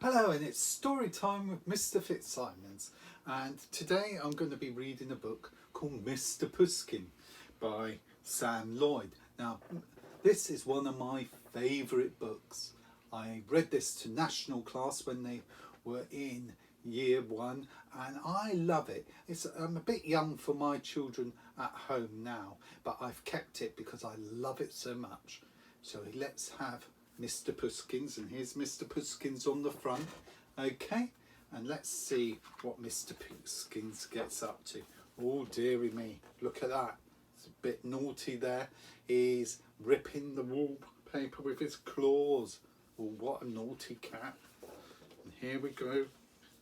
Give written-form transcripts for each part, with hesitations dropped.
Hello, and it's story time with Mr Fitzsimons, and today I'm going to be reading a book called Mr Puskin by Sam Lloyd. Now, this is one of my favourite books. I read this to national class when they were in year one, and I love it. I'm a bit young for my children at home now, but I've kept it because I love it so much. So let's have Mr Pusskins, and here's Mr Pusskins on the front. Okay, and let's see what Mr Pusskins gets up to. Oh dearie me, look at that. It's a bit naughty there. He's ripping the wallpaper with his claws. Oh, what a naughty cat. And here we go,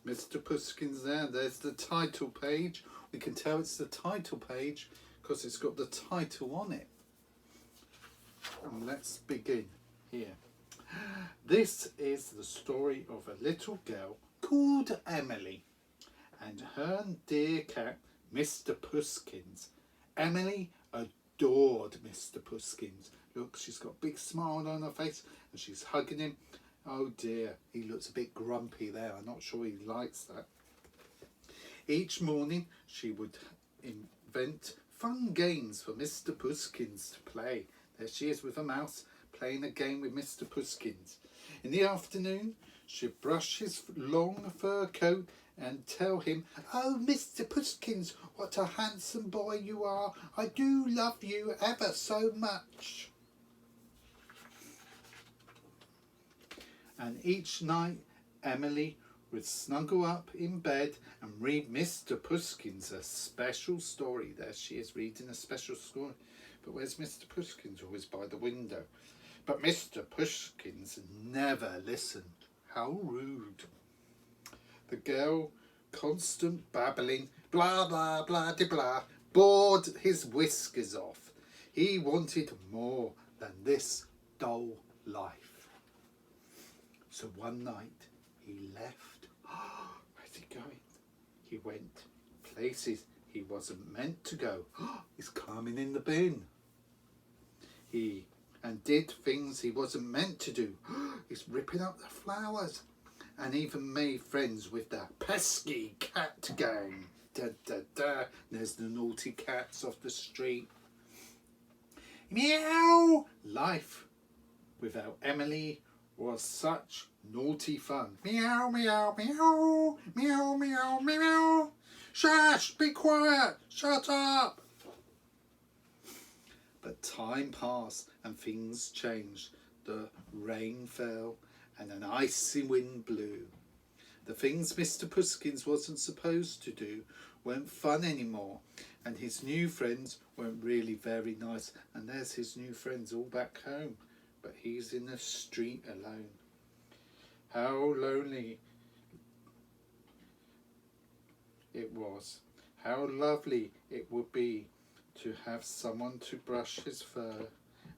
Mr Pusskins there. There's the title page. We can tell it's the title page because it's got the title on it. And let's begin here. This is the story of a little girl called Emily and her dear cat, Mr Pusskins. Emily adored Mr Pusskins. Look, she's got a big smile on her face and she's hugging him. Oh dear, he looks a bit grumpy there. I'm not sure he likes that. Each morning she would invent fun games for Mr Pusskins to play. There she is with a mouse playing a game with Mr Pusskins. In the afternoon, she'd brush his long fur coat and tell him, "Oh, Mr Pusskins, what a handsome boy you are. I do love you ever so much." And each night, Emily would snuggle up in bed and read Mr Pusskins a special story. There she is reading a special story. But where's Mr Pusskins? Always by the window. But Mr Pusskins never listened. How rude. The girl, constant babbling, blah, blah, blah, de blah, bored his whiskers off. He wanted more than this dull life. So one night he left. Where's he going? He went places he wasn't meant to go. He's climbing in the bin. He did things he wasn't meant to do. He's ripping up the flowers and even made friends with the pesky cat gang. Da, da, da. There's the naughty cats off the street. Meow! Life without Emily was such naughty fun. Meow, meow, meow, meow, meow, meow. Shush! Be quiet! Shut up! But time passed and things changed. The rain fell and an icy wind blew. The things Mr Pusskins wasn't supposed to do weren't fun anymore, and his new friends weren't really very nice. And there's his new friends all back home, but he's in the street alone. How lonely it was. How lovely it would be to have someone to brush his fur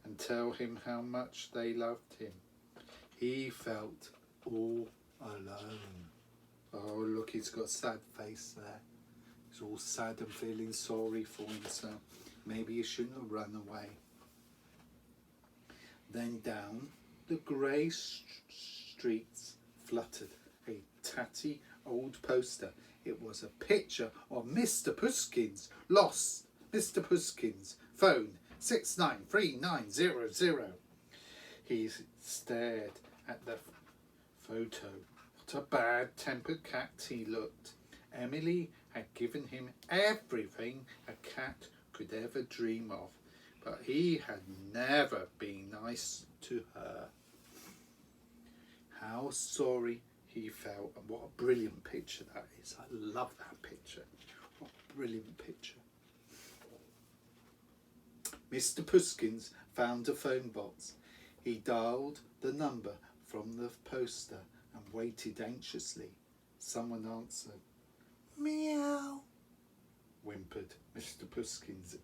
and tell him how much they loved him. He felt all alone. Oh, look, he's got a sad face there. He's all sad and feeling sorry for himself. Maybe he shouldn't have run away. Then down the grey streets fluttered a tatty old poster. It was a picture of Mr Pusskins lost. Mr Pusskins, phone 693900. He stared at the photo. What a bad-tempered cat he looked. Emily had given him everything a cat could ever dream of, but he had never been nice to her. How sorry he felt, and what a brilliant picture that is. I love that picture. What a brilliant picture. Mr Pusskins found a phone box. He dialed the number from the poster and waited anxiously. Someone answered. Meow, whimpered Mr Pusskins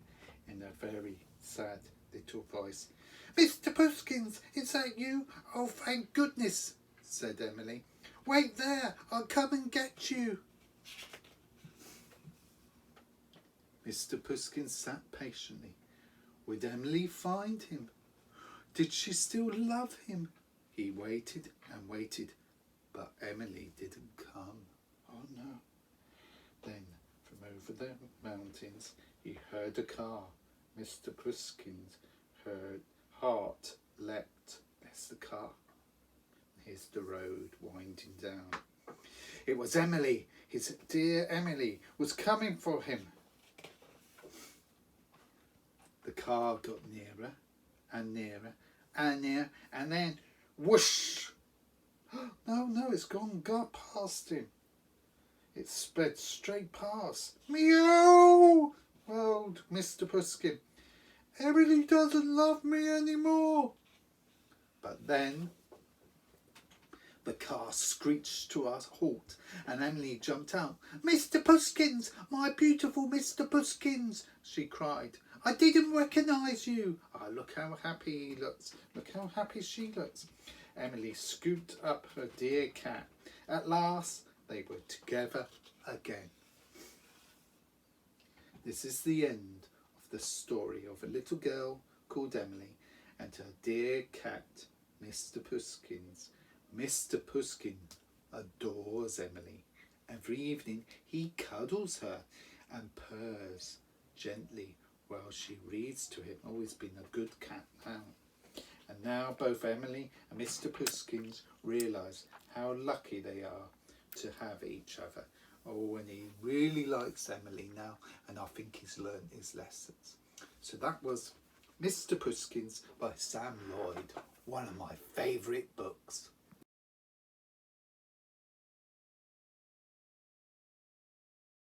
in a very sad little voice. Mr Pusskins, is that you? Oh, thank goodness, said Emily. Wait there, I'll come and get you. Mr Pusskins sat patiently. Would Emily find him? Did she still love him? He waited and waited, but Emily didn't come. Oh no. Then from over the mountains he heard a car. Mr Pusskins' heart leapt. There's the car. Here's the road winding down. It was Emily. His dear Emily was coming for him. The car got nearer and nearer and nearer, and then whoosh! No, it's got past him. It sped straight past. Meow! Wailed Mr Pusskin. Emily doesn't love me anymore. But then the car screeched to a halt and Emily jumped out. Mr Pusskins, my beautiful Mr Pusskins, she cried. I didn't recognise you. Ah, look how happy he looks. Look how happy she looks. Emily scooped up her dear cat. At last they were together again. This is the end of the story of a little girl called Emily and her dear cat, Mr Pusskins. Mr Pusskin adores Emily. Every evening he cuddles her and purrs gently while she reads to him. Always been a good cat now. And now both Emily and Mr Pusskins realise how lucky they are to have each other. Oh, and he really likes Emily now, and I think he's learned his lessons. So that was Mr Pusskins by Sam Lloyd, one of my favourite books.